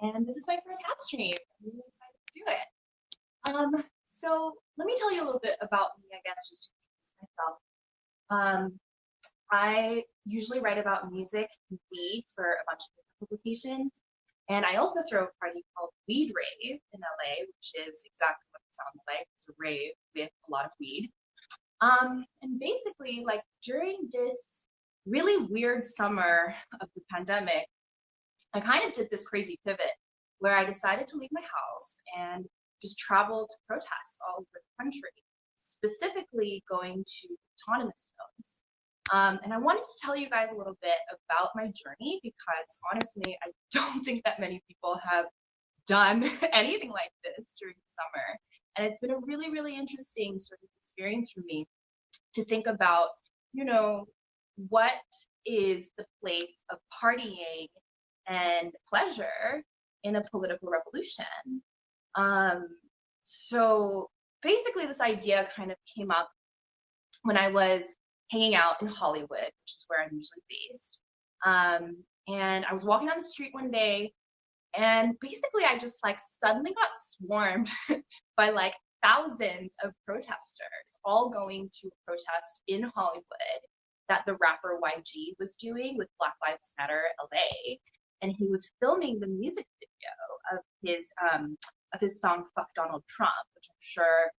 And this is my first app stream. I'm really excited to do it. So let me tell you a little bit about me, I guess, just to introduce myself. I usually write about music and weed for a bunch of different publications. And I also throw a party called Weed Rave in LA, which is exactly what it sounds like. It's a rave with a lot of weed. And basically, like during this really weird summer of the pandemic, I kind of did this crazy pivot where I decided to leave my house and just travel to protests all over the country, specifically going to autonomous zones. And I wanted to tell you guys a little bit about my journey because honestly, I don't think that many people have done anything like this during the summer. And it's been a really, really interesting sort of experience for me to think about, you know, what is the place of partying and pleasure in a political revolution. So basically this idea kind of came up when I was hanging out in Hollywood, which is where I'm usually based. And I was walking down the street one day and basically I just like suddenly got swarmed by like thousands of protesters all going to a protest in Hollywood that the rapper YG was doing with Black Lives Matter LA. And he was filming the music video of his song Fuck Donald Trump, which I'm sure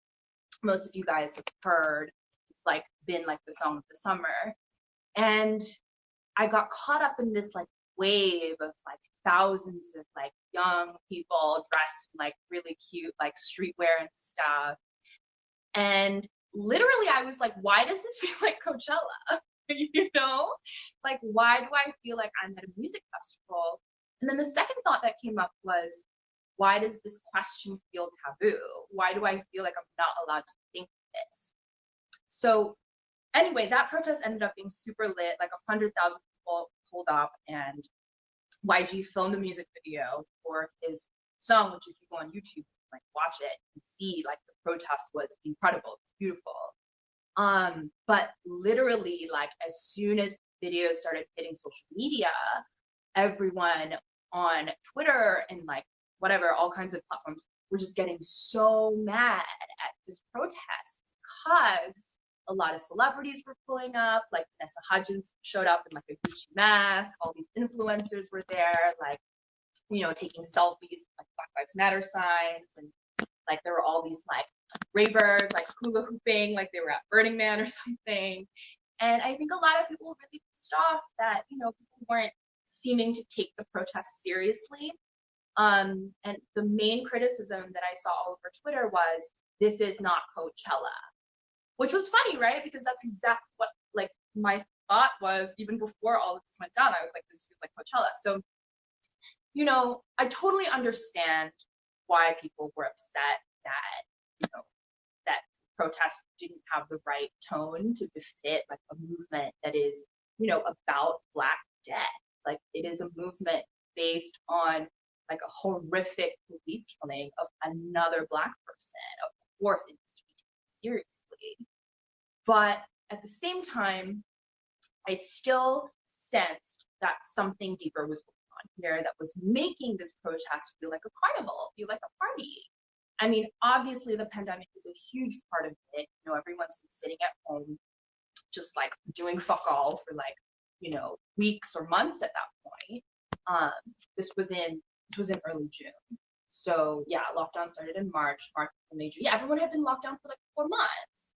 most of you guys have heard. It's like been like the song of the summer. And I got caught up in this like wave of like thousands of like young people dressed in like really cute like streetwear and stuff. And literally I was like, why does this feel like Coachella? You know, like why do I feel like I'm at a music festival? And then the second thought that came up was, why does this question feel taboo? Why do I feel like I'm not allowed to think this? So anyway, that protest ended up being super lit, like 100,000 people pulled up, and YG filmed the music video for his song, which if you go on YouTube, like watch it and see, like the protest was incredible, it's beautiful. But literally, like as soon as videos started hitting social media, everyone on Twitter and like whatever, all kinds of platforms were just getting so mad at this protest because a lot of celebrities were pulling up, like Vanessa Hudgens showed up in like a Gucci mask, all these influencers were there, like, you know, taking selfies with like Black Lives Matter signs, and like there were all these like ravers like hula hooping like they were at Burning Man or something. And I think a lot of people were really pissed off that, you know, people weren't seeming to take the protest seriously. And the main criticism that I saw all over Twitter was, this is not Coachella, which was funny, right? Because that's exactly what like my thought was even before all of this went down. I was like, this feels like Coachella. So, you know, I totally understand why people were upset that, you know, that protests didn't have the right tone to befit like a movement that is, you know, about Black death. Like it is a movement based on like a horrific police killing of another Black person. Of course, it needs to be taken seriously. But at the same time, I still sensed that something deeper was going on here that was making this protest feel like a carnival, feel like a party. I mean, obviously the pandemic is a huge part of it. You know, everyone's been sitting at home just like doing fuck all for like, you know, weeks or months at that point. This was in early June. So yeah, lockdown started in March was major. Yeah, everyone had been locked down for like 4 months.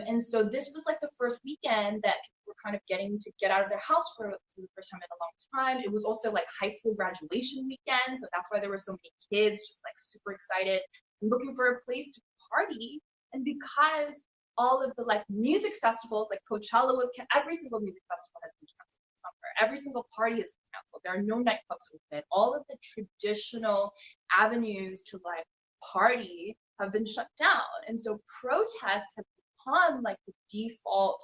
And so this was like the first weekend that people were kind of getting to get out of their house for the first time in a long time. It was also like high school graduation weekend, so that's why there were so many kids just like super excited and looking for a place to party. And because all of the like music festivals, like Coachella was, every single music festival has been canceled this summer. Every single party has been canceled. There are no nightclubs open. All of the traditional avenues to like party have been shut down. And so protests have become like the default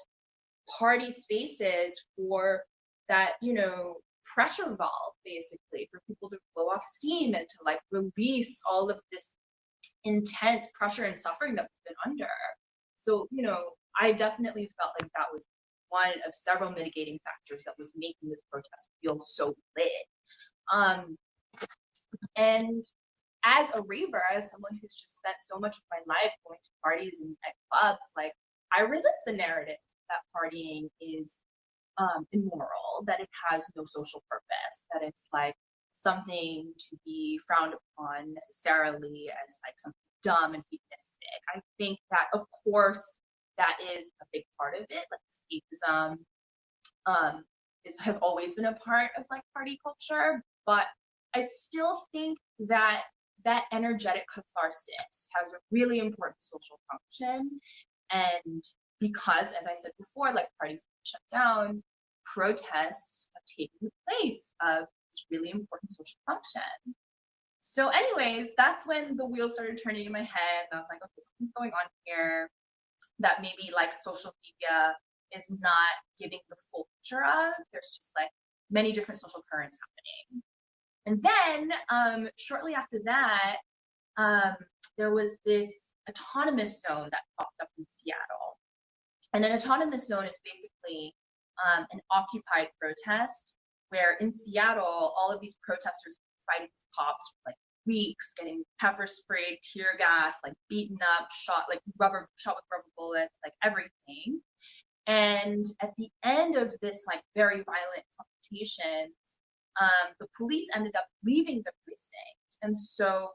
party spaces for that, you know, pressure valve basically for people to blow off steam and to like release all of this intense pressure and suffering that we've been under. So, you know, I definitely felt like that was one of several mitigating factors that was making this protest feel so lit. And as a raver, as someone who's just spent so much of my life going to parties and at clubs, like I resist the narrative that partying is immoral, that it has no social purpose, that it's like something to be frowned upon necessarily as like something dumb and hedonistic. I think that, of course, that is a big part of it. Like escapism has always been a part of like party culture, but I still think that that energetic catharsis has a really important social function. And because, as I said before, like parties shut down, protests have taken the place of this really important social function. So, anyways, that's when the wheels started turning in my head. And I was like, okay, something's going on here that maybe like social media is not giving the full picture of. There's just like many different social currents happening. And then shortly after that, there was this autonomous zone that popped up in Seattle. And an autonomous zone is basically an occupied protest where in Seattle, all of these protesters fighting with cops for like weeks, getting pepper sprayed, tear gas, like beaten up, shot with rubber bullets, like everything. And at the end of this like very violent confrontation, the police ended up leaving the precinct. And so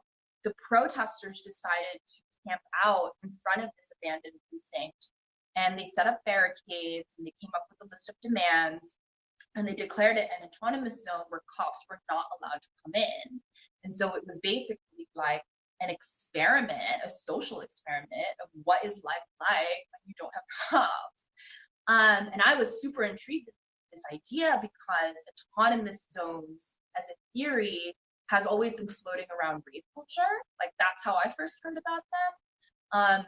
the protesters decided to camp out in front of this abandoned precinct. And they set up barricades and they came up with a list of demands and they declared it an autonomous zone where cops were not allowed to come in. And so it was basically like an experiment, a social experiment of what is life like when you don't have cops. And I was super intrigued with this idea because autonomous zones as a theory has always been floating around rave culture. Like that's how I first heard about them.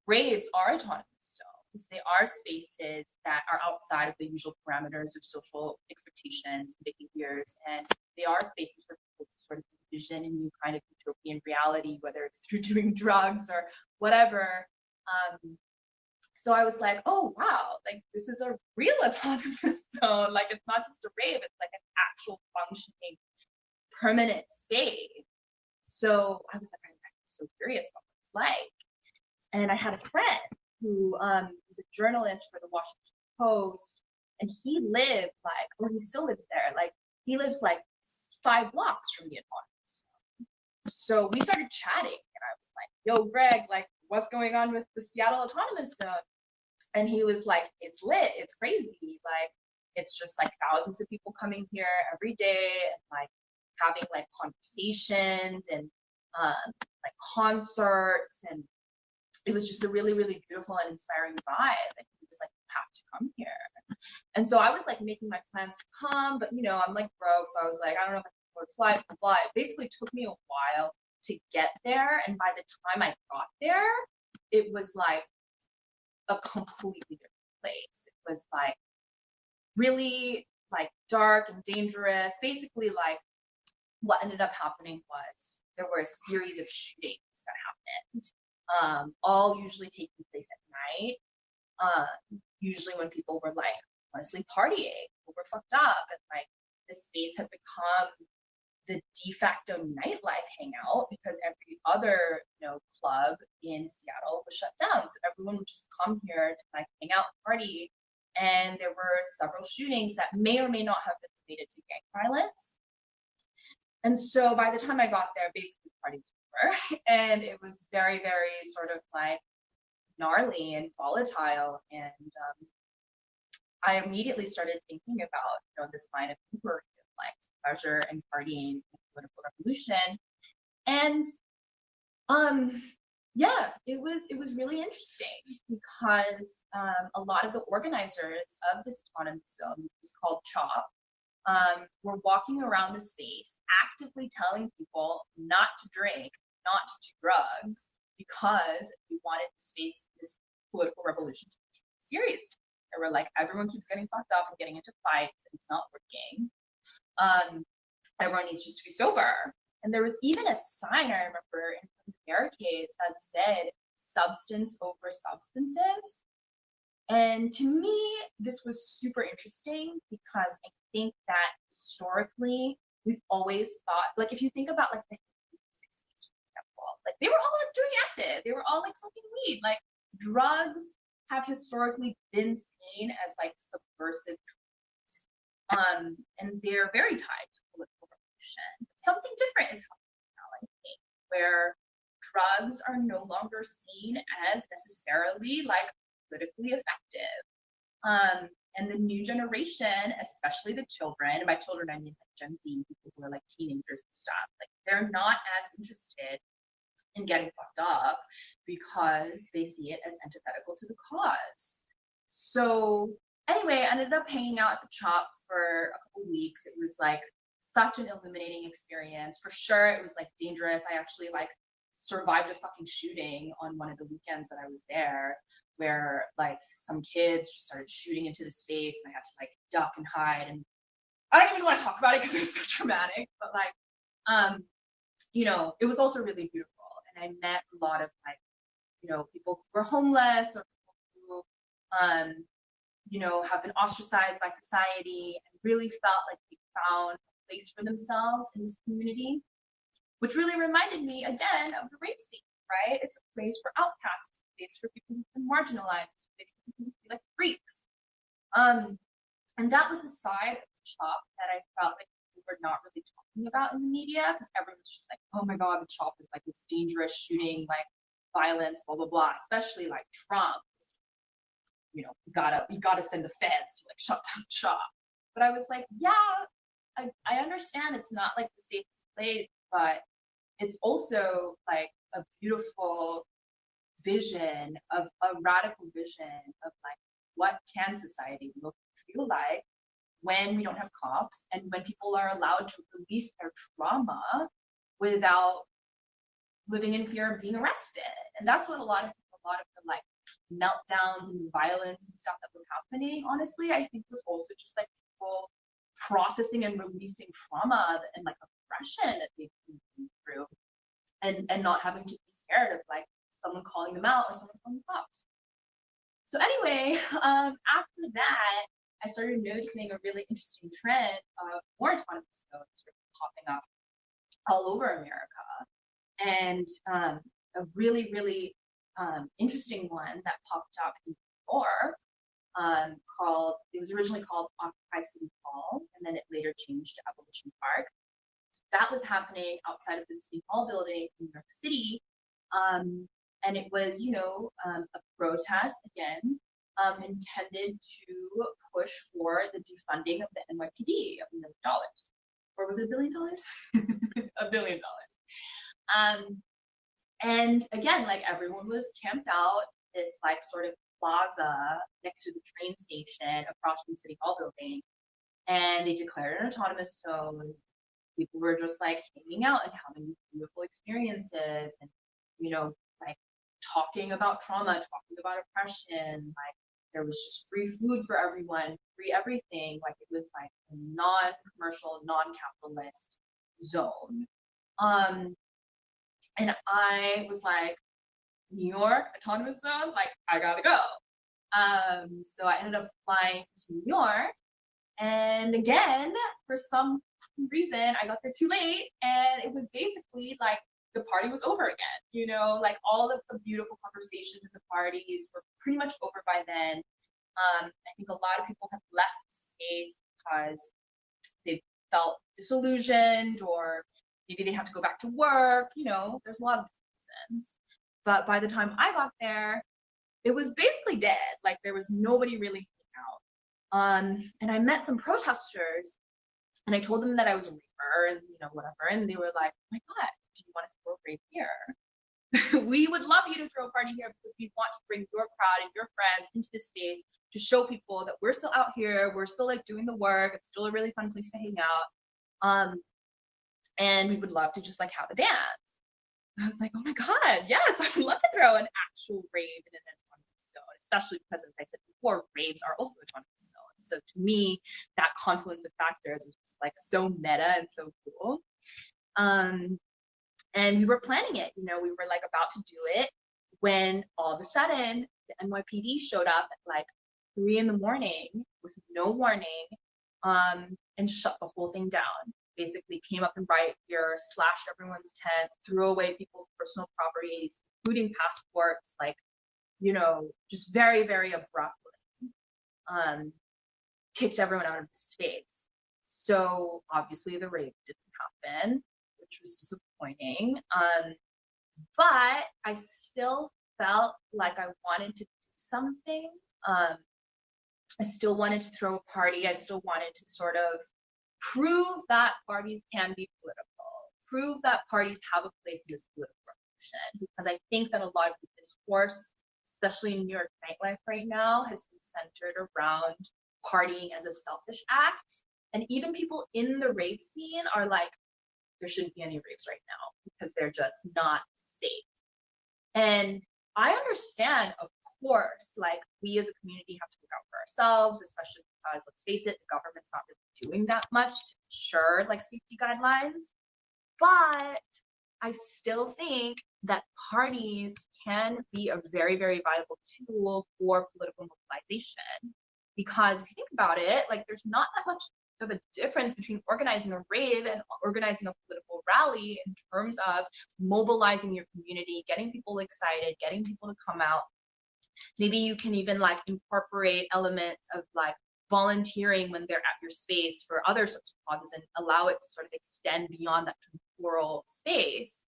Raves are autonomous zones. They are spaces that are outside of the usual parameters of social expectations and behaviors. And they are spaces for people to sort of envision a new kind of utopian reality, whether it's through doing drugs or whatever. So I was like, oh, wow, like this is a real autonomous zone. Like it's not just a rave, it's like an actual functioning permanent space. So I was like, I'm so curious what it's like. And I had a friend who is a journalist for the Washington Post, and he lived he still lives there. Like he lives like 5 blocks from the autonomous zone. So we started chatting, and I was like, yo, Greg, like what's going on with the Seattle Autonomous Zone? And he was like, it's lit, it's crazy. Like, it's just like thousands of people coming here every day and like having like conversations and like concerts. And it was just a really, really beautiful and inspiring vibe. And he was like, you have to come here. And so I was like making my plans to come, but I'm like broke. So I was like, I don't know if I can afford a flight, blah, blah. It basically took me a while to get there. And by the time I got there, it was like a completely different place. It was like really like dark and dangerous. Basically, like what ended up happening was there were a series of shootings that happened, all usually taking place at night. Usually when people were like honestly partying, people were fucked up, and like the space had become the de facto nightlife hangout because every other club in Seattle was shut down. So everyone would just come here to like hang out and party. And there were several shootings that may or may not have been related to gang violence. And so by the time I got there, basically parties were over. And it was very, very sort of like gnarly and volatile. And I immediately started thinking about this line of inquiry of like pleasure and partying and political revolution. And it was really interesting because a lot of the organizers of this autonomous zone, which is called CHOP, were walking around the space actively telling people not to drink, not to do drugs, because we wanted the space, this political revolution, to be taken seriously. They were like, everyone keeps getting fucked up and getting into fights, and it's not working. Everyone needs just to be sober. And there was even a sign I remember in the barricades that said substance over substances. And to me, this was super interesting because I think that historically we've always thought, like, if you think about like the 60s, for example, like they were all like doing acid, they were all like smoking weed, like drugs have historically been seen as like subversive tools, and they're very tied to political revolution. Something different is happening now, I think, where drugs are no longer seen as necessarily like politically effective. And the new generation, especially the children, and by children I mean like Gen Z, people who are like teenagers and stuff, like they're not as interested in getting fucked up because they see it as antithetical to the cause. So anyway, I ended up hanging out at the CHOP for a couple weeks. It was like such an illuminating experience. For sure, it was like dangerous. I actually like survived a fucking shooting on one of the weekends that I was there, where like some kids just started shooting into the space and I had to like duck and hide. And I don't even want to talk about it because it was so traumatic, but like, you know, it was also really beautiful. And I met a lot of like, you know, people who were homeless or people who, you know, have been ostracized by society and really felt like they found a place for themselves in this community, which really reminded me again of the rape scene, right? It's a place for outcasts, it's a place for people who've been marginalized, it's a place for people who feel like freaks. And that was the side of the CHOP that I felt like people were not really talking about in the media, because everyone was just like, oh my God, the CHOP is like this dangerous shooting, like violence, blah, blah, blah, especially like Trump. You know, you gotta send the feds to like shut down the CHOP. But I was like, yeah, I understand it's not like the safest place, but it's also like a beautiful vision of a radical vision of like what can society look and feel like when we don't have cops and when people are allowed to release their trauma without living in fear of being arrested. And that's what a lot of the like meltdowns and violence and stuff that was happening, honestly, I think was also just like people processing and releasing trauma and like oppression that they've been through, and not having to be scared of like someone calling them out or someone calling the cops. So anyway, after that, I started noticing a really interesting trend of more autonomous zones sort of popping up all over America. And a really, really interesting one that popped up in New York, it was originally called Occupy City Hall, and then it later changed to Abolition Park. That was happening outside of the City Hall building in New York City. And it was, you know, a protest, again, intended to push for the defunding of the NYPD of $1 million. Or was it $1 billion? $1 billion. And again, like everyone was camped out this like sort of plaza next to the train station across from the City Hall building. And they declared an autonomous zone. People were just like hanging out and having beautiful experiences and, you know, like talking about trauma, talking about oppression. Like there was just free food for everyone, free everything. Like it was like a non-commercial, non-capitalist zone. And I was like, New York autonomous zone, like I gotta go. So I ended up flying to New York, and again, for some reason, I got there too late, and it was basically like the party was over again. You know, like all of the beautiful conversations at the parties were pretty much over by then. I think a lot of people had left the space because they felt disillusioned, or maybe they had to go back to work. You know, there's a lot of reasons. But by the time I got there, it was basically dead. Like there was nobody really hanging out. And I met some protesters, and I told them that I was a raver and, you know, whatever. And they were like, oh my God, do you want to throw a rave here? We would love you to throw a party here because we want to bring your crowd and your friends into this space to show people that we're still out here. We're still like doing the work. It's still a really fun place to hang out. And we would love to just like have a dance. And I was like, oh my God, yes, I would love to throw an actual rave in an autonomous zone, especially because, as I said before, raves are also autonomous zones. So to me, that confluence of factors was just like so meta and so cool. And we were planning it, you know, we were like about to do it when all of a sudden the NYPD showed up at like 3 a.m. with no warning, and shut the whole thing down. basically came up in riot gear, slashed everyone's tents, threw away people's personal properties, including passports, like, you know, just very, very abruptly, kicked everyone out of the space. So obviously the rave didn't happen, which was disappointing. But I still felt like I wanted to do something. I still wanted to throw a party. I still wanted to sort of prove that parties can be political, prove that parties have a place in this political revolution, because I think that a lot of the discourse, especially in New York nightlife right now, has been centered around partying as a selfish act. And even people in the rave scene are like, there shouldn't be any raves right now because they're just not safe. And I understand, of course, like, we as a community have to look out for ourselves, especially because, let's face it, the government's not really doing that much to ensure like safety guidelines. But I still think that parties can be a very, very viable tool for political mobilization. Because if you think about it, like, there's not that much of a difference between organizing a rave and organizing a political rally in terms of mobilizing your community, getting people excited, getting people to come out. Maybe you can even like incorporate elements of like volunteering when they're at your space for other sorts of causes and allow it to sort of extend beyond that temporal space.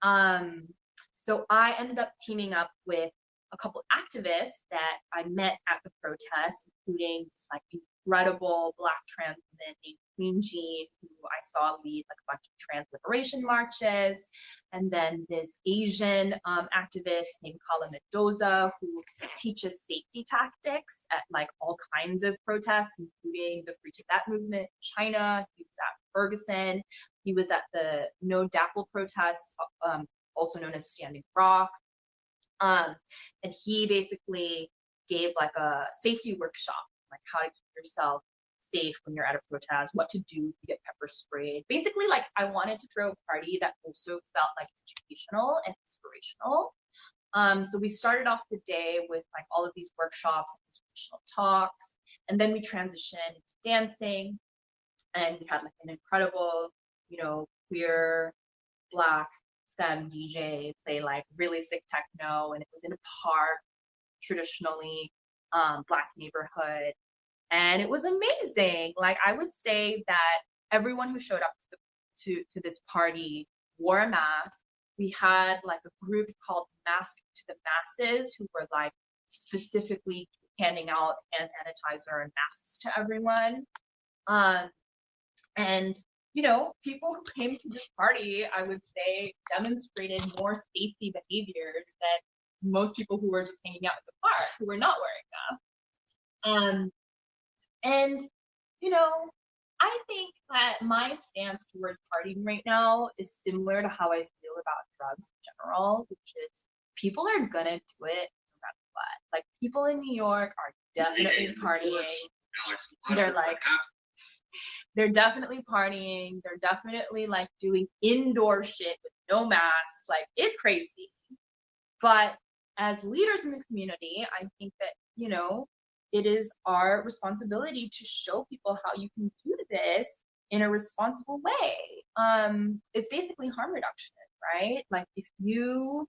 So I ended up teaming up with a couple activists that I met at the protest, including this like incredible Black trans woman named Queen Jean, who I saw lead like a bunch of trans liberation marches, and then this Asian activist named Kala Mendoza, who teaches safety tactics at like all kinds of protests, including the Free Tibet movement in China. He was at Ferguson. He was at the No DAPL protests, also known as Standing Rock. And he basically gave like a safety workshop, like how to keep yourself safe when you're at a protest, what to do if you get pepper sprayed. Basically, like, I wanted to throw a party that also felt like educational and inspirational. So we started off the day with like all of these workshops and inspirational talks, and then we transitioned into dancing, and we had like an incredible, you know, queer Black femme DJ play like really sick techno, and it was in a park, traditionally Black neighborhood, and it was amazing. Like, I would say that everyone who showed up to this party wore a mask. We had like a group called Mask to the Masses who were like specifically handing out hand sanitizer and masks to everyone. And you know, people who came to this party, I would say, demonstrated more safety behaviors than most people who were just hanging out in the park, who were not wearing masks. And, you know, I think that my stance towards partying right now is similar to how I feel about drugs in general, which is people are gonna do it no matter what. Like, people in New York are definitely partying. They're definitely partying. They're definitely like doing indoor shit with no masks. Like, it's crazy. But as leaders in the community, I think that, you know, it is our responsibility to show people how you can do this in a responsible way. It's basically harm reduction, right? Like, if you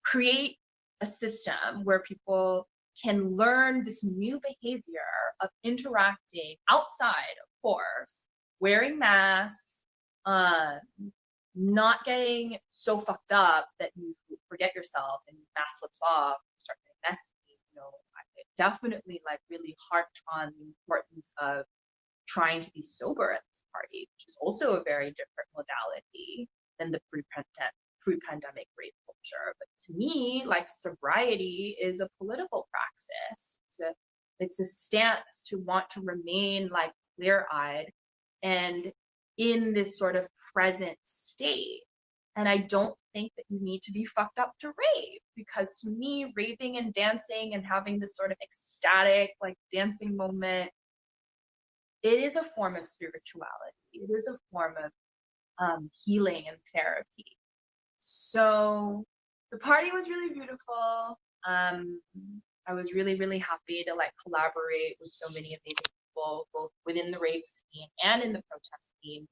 create a system where people can learn this new behavior of interacting outside, of course, wearing masks, not getting so fucked up that you forget yourself and mask slips off, start getting messy. You know, I definitely like really harped on the importance of trying to be sober at this party, which is also a very different modality than the pre-pandemic rave culture. But to me, like, sobriety is a political praxis. It's a stance to want to remain like clear-eyed and in this sort of present state. And I don't think that you need to be fucked up to rave, because to me, raving and dancing and having this sort of ecstatic like dancing moment, it is a form of spirituality. It is a form of healing and therapy. So the party was really beautiful. I was really, really happy to like collaborate with so many amazing people, both within the rave scene and in the protest scene.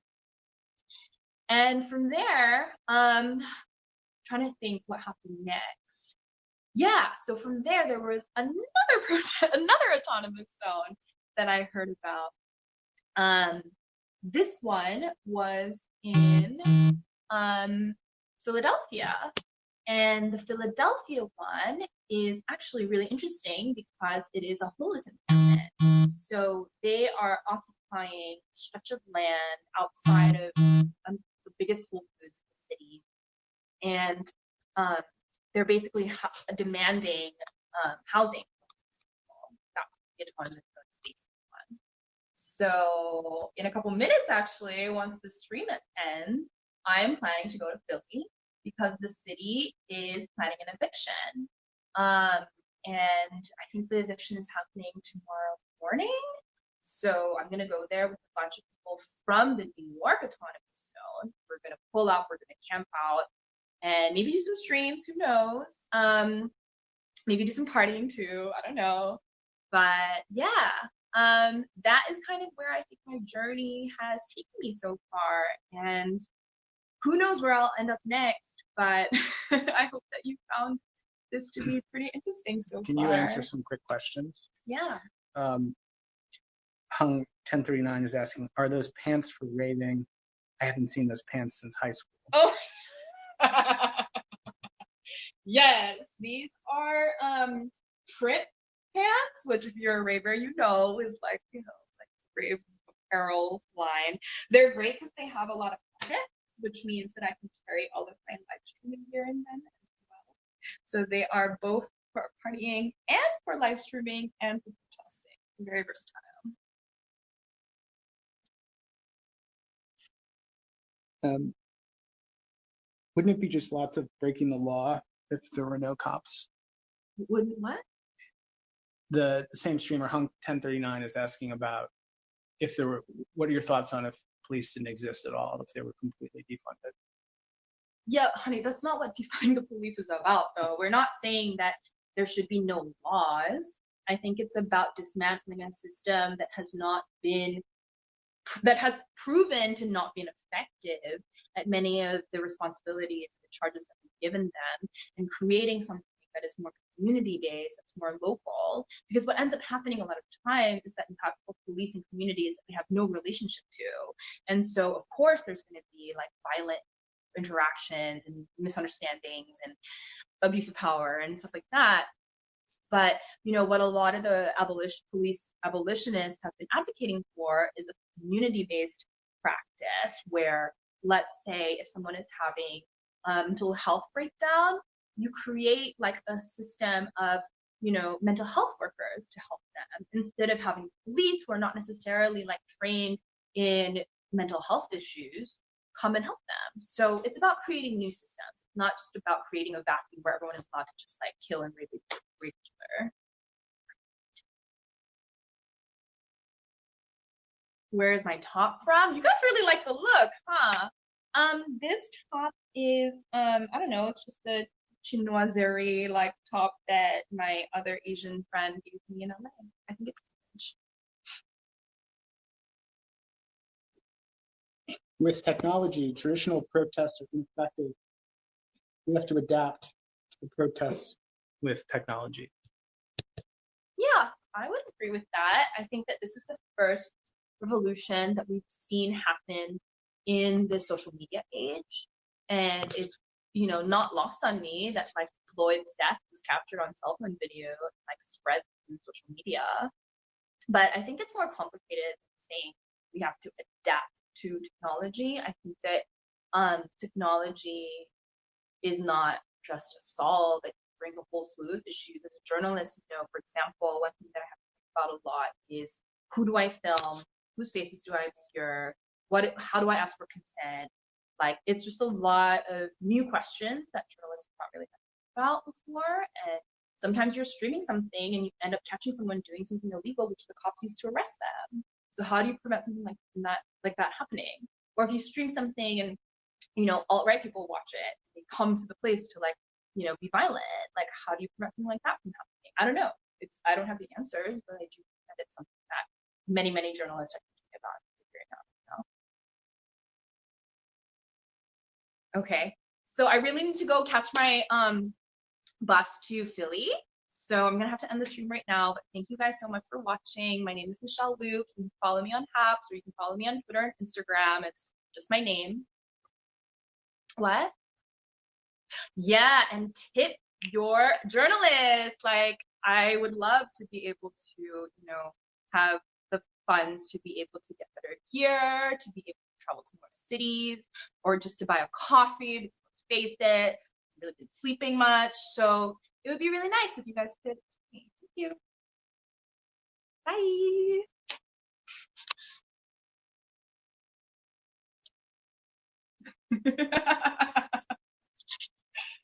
And from there, trying to think what happened next. Yeah, so from there was another autonomous zone that I heard about. This one was in Philadelphia. And the Philadelphia one is actually really interesting because it is a holism movement. So they are occupying a stretch of land outside of the biggest Whole Foods in the city. And they're basically demanding housing. That's the autonomous zone space one. So in a couple minutes, actually, once the stream ends, I'm planning to go to Philly because the city is planning an eviction. And I think the eviction is happening tomorrow morning. So I'm going to go there with a bunch of people from the New York Autonomous Zone. We're going to pull up, we're going to camp out, and maybe do some streams, who knows? Maybe do some partying too, I don't know. But yeah, that is kind of where I think my journey has taken me so far. And who knows where I'll end up next, but I hope that you found this to be pretty interesting so far. Can you answer some quick questions? Yeah. Hung 1039 is asking, are those pants for raving? I haven't seen those pants since high school. Oh, yes, these are trip pants, which if you're a raver, you know is like, like rave apparel line. They're great because they have a lot of pockets, which means that I can carry all of my live streaming gear in them as well. So they are both for partying and for live streaming and for protesting. Very versatile. Wouldn't it be just lots of breaking the law if there were no cops? Wouldn't what? The same streamer, Hung 1039, is asking about if there were, what are your thoughts on if police didn't exist at all, if they were completely defunded? Yeah, honey, that's not what defunding the police is about, though. We're not saying that there should be no laws. I think it's about dismantling a system that has proven to not be effective at many of the responsibilities and the charges that we've given them, and creating something that is more community-based, that's more local. Because what ends up happening a lot of time is that you have police and communities that we have no relationship to. And so, of course, there's going to be like violent interactions and misunderstandings and abuse of power and stuff like that. But, what a lot of the police abolitionists have been advocating for is a community-based practice where, let's say, if someone is having mental health breakdown, you create like a system of, mental health workers to help them instead of having police who are not necessarily like trained in mental health issues come and help them. So it's about creating new systems, not just about creating a vacuum where everyone is allowed to just like kill and rape each other. Where is my top from? You guys really like the look, huh? This top is, I don't know, it's just the chinoiserie like top that my other Asian friend gave me in LA. I think it's French. With technology, traditional protests are ineffective. We have to adapt to the protests with technology. Yeah, I would agree with that. I think that this is the first revolution that we've seen happen in the social media age. And it's, not lost on me that like Floyd's death was captured on cell phone video and like spread through social media. But I think it's more complicated than saying we have to adapt to technology. I think that technology is not just a solve. It brings a whole slew of issues. As a journalist, for example, one thing that I have to think about a lot is who do I film? Whose faces do I obscure? How do I ask for consent? Like, it's just a lot of new questions that journalists have not really thought about before. And sometimes you're streaming something and you end up catching someone doing something illegal, which the cops use to arrest them. So how do you prevent something like that happening? Or if you stream something and, alt-right people watch it, they come to the place to be violent. Like, how do you prevent something like that from happening? I don't know. I don't have the answers, but I do think that it's something that many, many journalists are thinking about figuring out. Okay, so I really need to go catch my bus to Philly. So I'm gonna have to end the stream right now, but thank you guys so much for watching. My name is Michelle Luke. You can follow me on Haps, or you can follow me on Twitter and Instagram. It's just my name. What? Yeah, and tip your journalists. Like, I would love to be able to, have the funds to be able to get better gear, to be able to travel to more cities, or just to buy a coffee, because let's face it, I've really been sleeping much. So it would be really nice if you guys could tip me. Thank you. Bye.